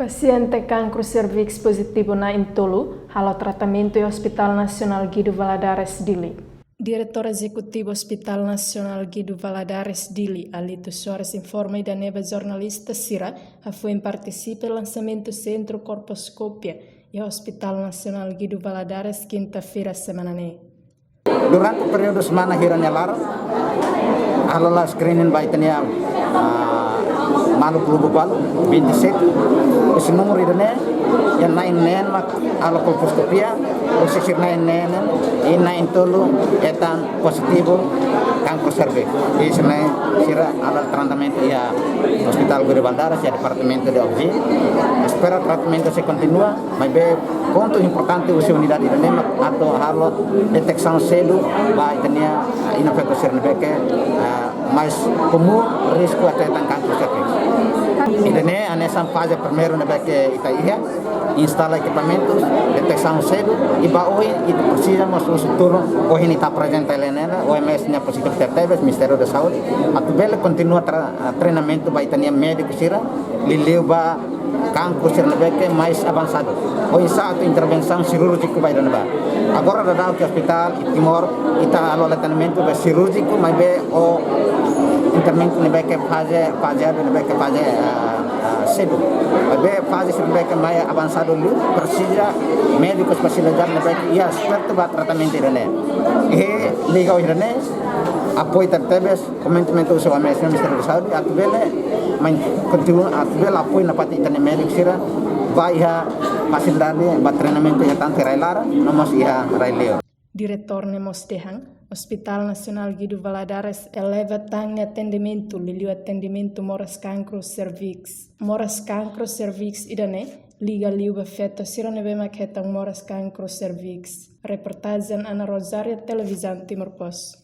Paciente cancro cervix positivo na Intolo, halo tratamento e Hospital Nacional Guido Valadares Dili. Diretor Executivo Hospital Nacional Guido Valadares Dili, Alito Soares, informa da neva jornalista Sira, foi participa no lançamento do Centro Corposcópia e Hospital Nacional Guido Valadares quinta-feira semana. Durante o período semana hiranelar, alola screening baitania malu klubu balu 27 esse número irane yang nain nen mak alo kolposcopia o sisir nain nen e nain tolo etan positivo cancro cervix e se nain sira ala tratamento ya Hospital Guido Valadares ya Departamento de OBGY espera tratamento se continua mas be ponto importante usi unidade irane mak atau halo detecção cedo baitania inafeto sernebeke mais comum risco até cancro cervix. Irene nessa fase primeiro na que Itaíha instala equipamentos, detecção cedo e hoje precisamos o futuro hoje está presente a OMS nya positif tertebes Ministério da Saúde atubele continua treinamento vai ter médico sira lileu ba cancro cervix mais avançado hoje saat intervenção cirúrgica vai dar agora da que hospital Timor ita alo tratamento cirúrgico mas be o intervento nebe fase cedo. Bebe fase nebe mais avançado lu precisa médico especializado nebe ia experto ba tratamento irane. E liga irane apoio tertebes comentamento uso OMS Ministério da Saúde atubele main continua atubele apoio na parte itane médico sira vai ha facilidade ba treinamento ya tanto railara nomos ia raileo. Diretor Nemos Dehang, Hospital Nacional Guido Valadares eleva tang atendimento, liliu atendimento moras cancro cervix. Moras cancro cervix idane, liga liu bafeto sirane bema ketang moras cancro cervix. Reportagem Ana Rosária, Televisão Timor Post.